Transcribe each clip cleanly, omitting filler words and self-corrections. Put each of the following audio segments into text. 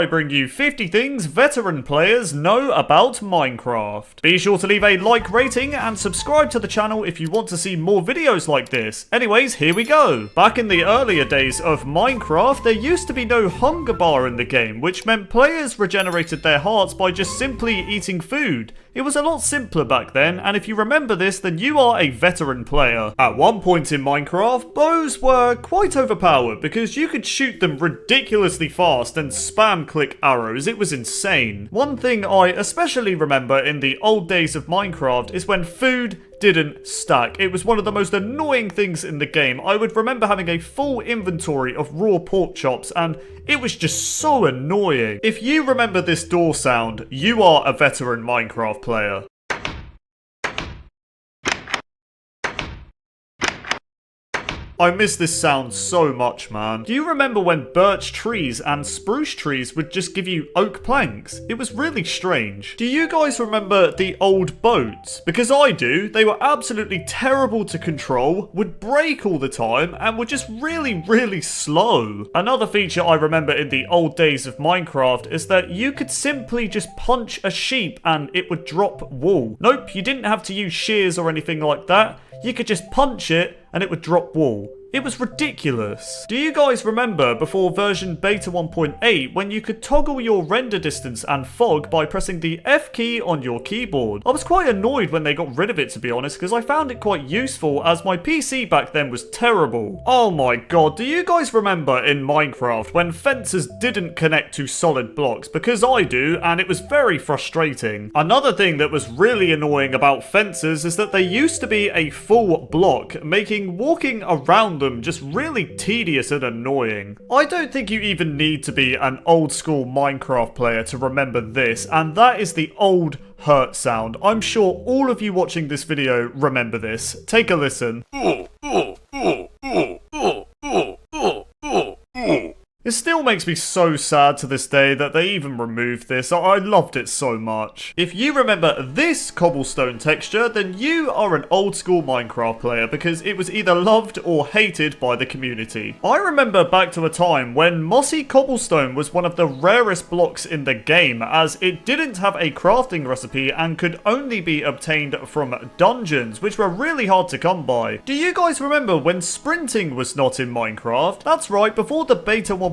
I bring you 50 things veteran players know about Minecraft. Be sure to leave a like rating and subscribe to the channel if you want to see more videos like this. Anyways, here we go. Back in the earlier days of Minecraft, there used to be no hunger bar in the game, which meant players regenerated their hearts by just simply eating food. It was a lot simpler back then, and if you remember this, then you are a veteran player. At one point in Minecraft, bows were quite overpowered because you could shoot them ridiculously fast and spam click arrows. It was insane. One thing I especially remember in the old days of Minecraft is when food didn't stack. It was one of the most annoying things in the game. I would remember having a full inventory of raw pork chops, and it was just so annoying. If you remember this door sound, you are a veteran Minecraft player. I miss this sound so much, man. Do you remember when birch trees and spruce trees would just give you oak planks? It was really strange. Do you guys remember the old boats? Because I do. They were absolutely terrible to control, would break all the time, and were just really slow. Another feature I remember in the old days of Minecraft is that you could simply just punch a sheep and it would drop wool. Nope, you didn't have to use shears or anything like that. You could just punch it and it would drop wool. It was ridiculous. Do you guys remember before version beta 1.8 when you could toggle your render distance and fog by pressing the F key on your keyboard? I was quite annoyed when they got rid of it, to be honest, because I found it quite useful as my PC back then was terrible. Oh my god, do you guys remember in Minecraft when fences didn't connect to solid blocks? Because I do, and it was very frustrating. Another thing that was really annoying about fences is that they used to be a full block, making walking around them just really tedious and annoying. I don't think you even need to be an old school Minecraft player to remember this, and that is the old hurt sound. I'm sure all of you watching this video remember this. Take a listen. It still makes me so sad to this day that they even removed this. I loved it so much. If you remember this cobblestone texture, then you are an old school Minecraft player because it was either loved or hated by the community. I remember back to a time when mossy cobblestone was one of the rarest blocks in the game, as it didn't have a crafting recipe and could only be obtained from dungeons, which were really hard to come by. Do you guys remember when sprinting was not in Minecraft? That's right, before the beta 1.8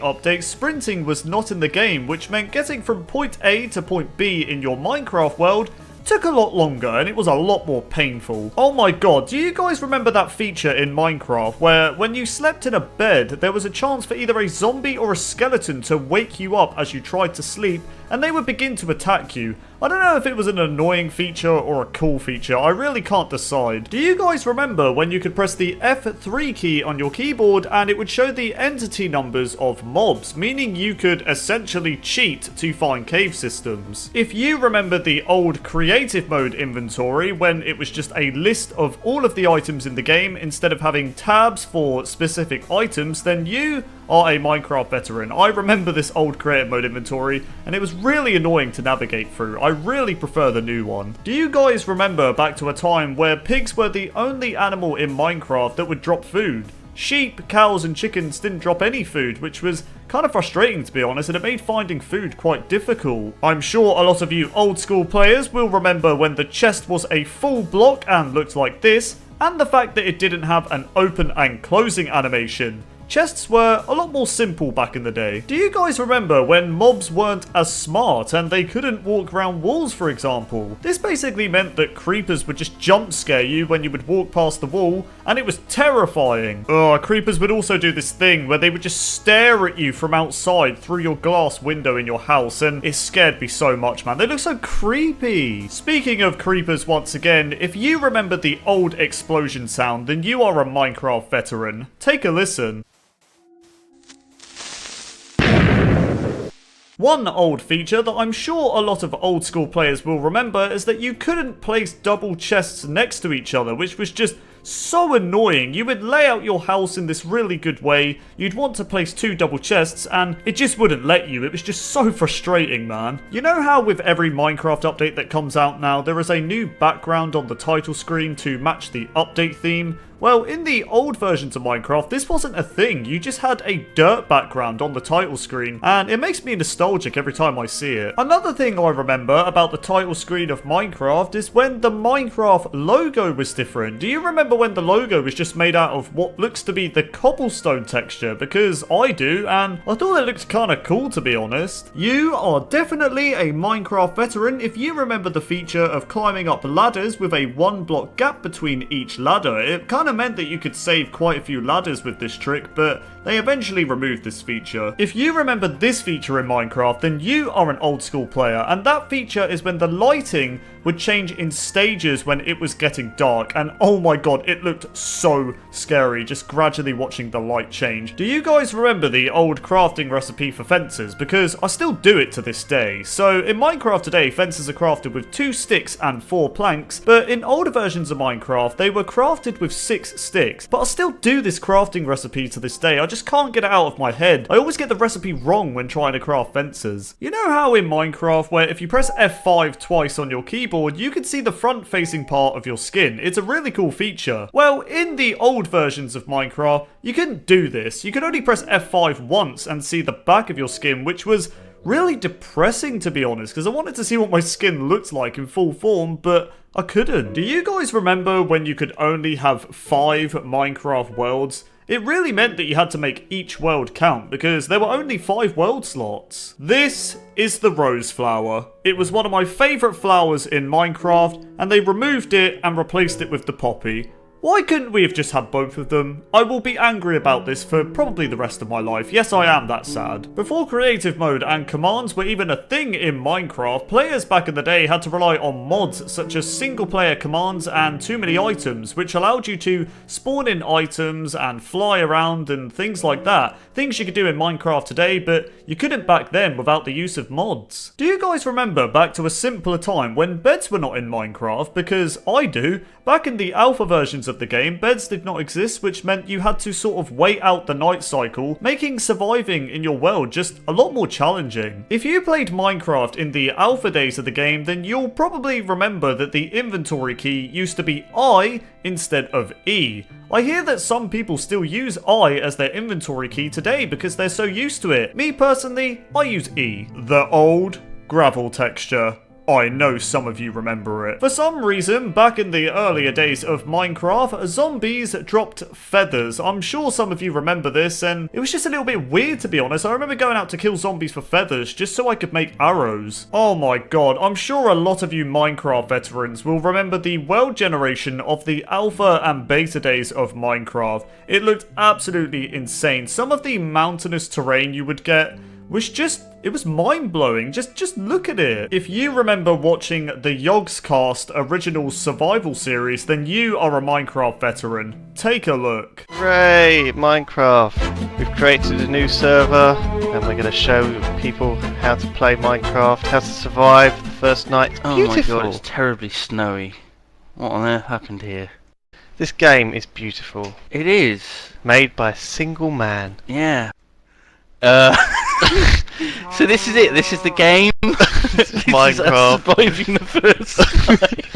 update, sprinting was not in the game, which meant getting from point A to point B in your Minecraft world took a lot longer and it was a lot more painful. Oh my god, do you guys remember that feature in Minecraft where when you slept in a bed, there was a chance for either a zombie or a skeleton to wake you up as you tried to sleep and they would begin to attack you? I don't know if it was an annoying feature or a cool feature, I really can't decide. Do you guys remember when you could press the F3 key on your keyboard and it would show the entity numbers of mobs, meaning you could essentially cheat to find cave systems? If you remember the old creative mode inventory when it was just a list of all of the items in the game instead of having tabs for specific items, then you are a Minecraft veteran. I remember this old creative mode inventory and it was really annoying to navigate through. I really prefer the new one. Do you guys remember back to a time where pigs were the only animal in Minecraft that would drop food? Sheep, cows and chickens didn't drop any food, which was kind of frustrating to be honest, and it made finding food quite difficult. I'm sure a lot of you old school players will remember when the chest was a full block and looked like this, and the fact that it didn't have an open and closing animation. Chests were a lot more simple back in the day. Do you guys remember when mobs weren't as smart and they couldn't walk around walls, for example? This basically meant that creepers would just jump scare you when you would walk past the wall, and it was terrifying. Creepers would also do this thing where they would just stare at you from outside through your glass window in your house, and it scared me so much, man. They look so creepy. Speaking of creepers once again, if you remember the old explosion sound, then you are a Minecraft veteran. Take a listen. One old feature that I'm sure a lot of old school players will remember is that you couldn't place double chests next to each other, which was just so annoying. You would lay out your house in this really good way, you'd want to place two double chests, and it just wouldn't let you. It was just so frustrating, man. You know how with every Minecraft update that comes out now, there is a new background on the title screen to match the update theme? Well, in the old versions of Minecraft, this wasn't a thing. You just had a dirt background on the title screen, and it makes me nostalgic every time I see it. Another thing I remember about the title screen of Minecraft is when the Minecraft logo was different. Do you remember when the logo was just made out of what looks to be the cobblestone texture? Because I do, and I thought it looked kind of cool, to be honest. You are definitely a Minecraft veteran if you remember the feature of climbing up ladders with a 1-block gap between each ladder. It kind of meant that you could save quite a few ladders with this trick, but they eventually removed this feature. If you remember this feature in Minecraft, then you are an old school player, and that feature is when the lighting would change in stages when it was getting dark, and oh my god, it looked so scary just gradually watching the light change. Do you guys remember the old crafting recipe for fences? Because I still do it to this day. So in Minecraft today, fences are crafted with 2 sticks and 4 planks, but in older versions of Minecraft, they were crafted with 6 sticks. But I still do this crafting recipe to this day. I just can't get it out of my head. I always get the recipe wrong when trying to craft fences. You know how in Minecraft, where if you press F5 twice on your keyboard, you can see the front-facing part of your skin. It's a really cool feature. Well, in the old versions of Minecraft, you couldn't do this. You could only press F5 once and see the back of your skin, which was really depressing, to be honest, because I wanted to see what my skin looked like in full form, but I couldn't. Do you guys remember when you could only have 5 Minecraft worlds? It really meant that you had to make each world count because there were only 5 world slots. This is the rose flower. It was one of my favourite flowers in Minecraft, and they removed it and replaced it with the poppy. Why couldn't we have just had both of them? I will be angry about this for probably the rest of my life. Yes, I am that sad. Before creative mode and commands were even a thing in Minecraft, players back in the day had to rely on mods such as single player commands and too many items, which allowed you to spawn in items and fly around and things like that. Things you could do in Minecraft today, but you couldn't back then without the use of mods. Do you guys remember back to a simpler time when beds were not in Minecraft? Because I do. Back in the alpha versions of the game, beds did not exist, which meant you had to sort of wait out the night cycle, making surviving in your world just a lot more challenging. If you played Minecraft in the alpha days of the game, then you'll probably remember that the inventory key used to be I instead of E. I hear that some people still use I as their inventory key today because they're so used to it. Me personally, I use E. The old gravel texture. I know some of you remember it. For some reason, back in the earlier days of Minecraft, zombies dropped feathers. I'm sure some of you remember this, and it was just a little bit weird, to be honest. I remember going out to kill zombies for feathers just so I could make arrows. Oh my god, I'm sure a lot of you Minecraft veterans will remember the world generation of the alpha and beta days of Minecraft. It looked absolutely insane. Some of the mountainous terrain you would get was just, it was mind-blowing. Just look at it. If you remember watching the Yogscast original survival series, then you are a Minecraft veteran. Take a look. Hooray, Minecraft. We've created a new server and we're going to show people how to play Minecraft, how to survive the first night. Oh Beautiful. my god, it's terribly snowy. What on earth happened here? This game is beautiful. It is. Made by a single man. Yeah. So this is it. This is the game. This is Minecraft. us surviving the first night.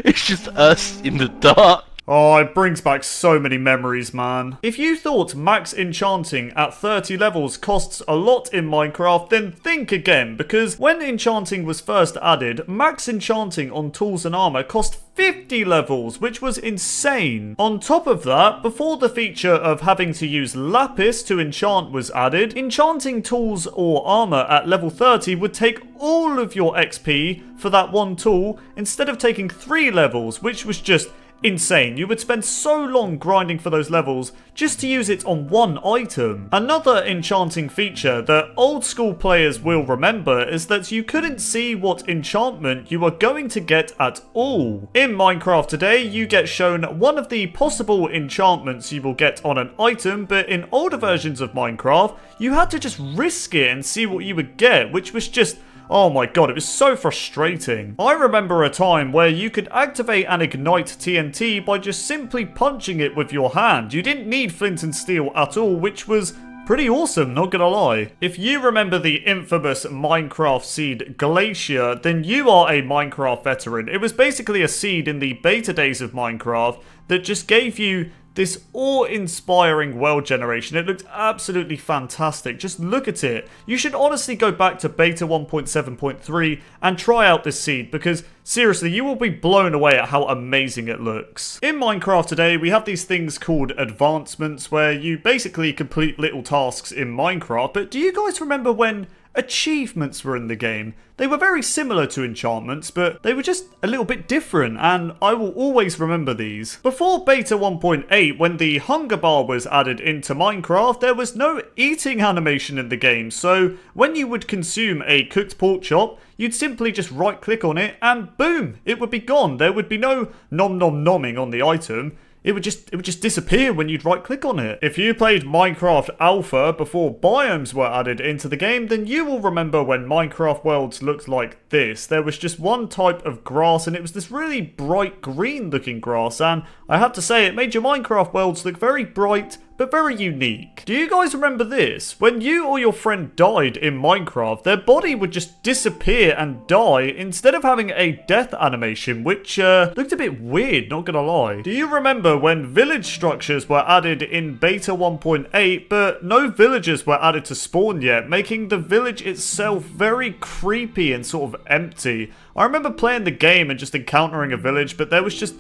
It's just us in the dark. Oh, it brings back so many memories, man. If you thought max enchanting at 30 levels costs a lot in Minecraft, then think again, because when enchanting was first added, max enchanting on tools and armor cost 50 levels, which was insane. On top of that, before the feature of having to use lapis to enchant was added, enchanting tools or armor at level 30 would take all of your XP for that one tool, instead of taking 3 levels, which was just insane. You would spend so long grinding for those levels just to use it on one item. Another enchanting feature that old school players will remember is that you couldn't see what enchantment you were going to get at all. In Minecraft today, you get shown one of the possible enchantments you will get on an item, but in older versions of Minecraft, you had to just risk it and see what you would get, which was just, oh my god, it was so frustrating. I remember a time where you could activate and ignite TNT by just simply punching it with your hand. You didn't need flint and steel at all, which was pretty awesome, not gonna lie. If you remember the infamous Minecraft seed Glacier, then you are a Minecraft veteran. It was basically a seed in the beta days of Minecraft that just gave you this awe-inspiring world generation. It looked absolutely fantastic. Just look at it. You should honestly go back to beta 1.7.3 and try out this seed, because seriously, you will be blown away at how amazing it looks. In Minecraft today, we have these things called advancements, where you basically complete little tasks in Minecraft. But do you guys remember when achievements were in the game? They were very similar to enchantments, but they were just a little bit different, and I will always remember these. Before beta 1.8, when the hunger bar was added into Minecraft, there was no eating animation in the game, so when you would consume a cooked pork chop, you'd simply just right click on it and boom, it would be gone. There would be no nom nom nomming on the item. It would just disappear when you'd right click on it. If you played Minecraft Alpha before biomes were added into the game, then you will remember when Minecraft worlds looked like this. There was just one type of grass, and it was this really bright green looking grass, and I have to say it made your Minecraft worlds look very bright but very unique. Do you guys remember this? When you or your friend died in Minecraft, their body would just disappear and die instead of having a death animation, which looked a bit weird, not gonna lie. Do you remember when village structures were added in beta 1.8, but no villagers were added to spawn yet, making the village itself very creepy and sort of empty? I remember playing the game and just encountering a village, but there was just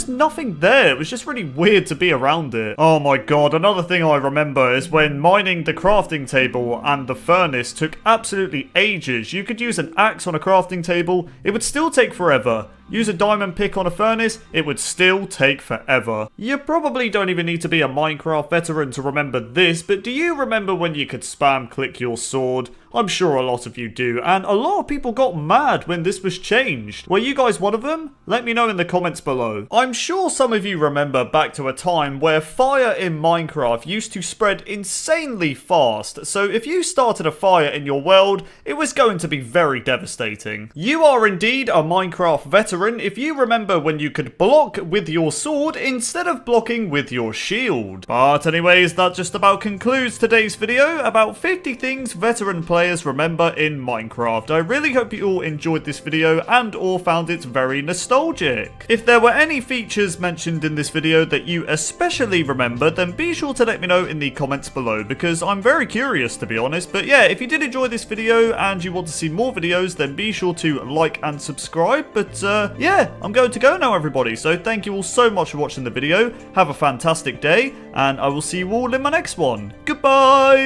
nothing there. It was just really weird to be around it. Oh my god, another thing I remember is when mining the crafting table and the furnace took absolutely ages. You could use an axe on a crafting table, it would still take forever. Use a diamond pick on a furnace, it would still take forever. You probably don't even need to be a Minecraft veteran to remember this, but do you remember when you could spam click your sword? I'm sure a lot of you do, and a lot of people got mad when this was changed. Were you guys one of them? Let me know in the comments below. I'm sure some of you remember back to a time where fire in Minecraft used to spread insanely fast, so if you started a fire in your world, it was going to be very devastating. You are indeed a Minecraft veteran if you remember when you could block with your sword instead of blocking with your shield. But anyways, that just about concludes today's video about 50 things veteran players remember in Minecraft. I really hope you all enjoyed this video and or found it very nostalgic. If there were any features mentioned in this video that you especially remember, then be sure to let me know in the comments below, because I'm very curious, to be honest. But yeah, if you did enjoy this video and you want to see more videos, then be sure to like and subscribe. But yeah, I'm going to go now, everybody. So thank you all so much for watching the video. Have a fantastic day, and I will see you all in my next one. Goodbye!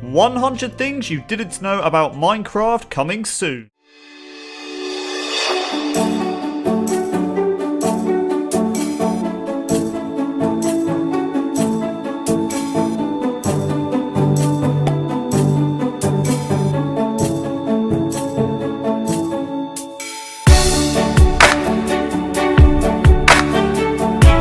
100 things you didn't know about Minecraft coming soon.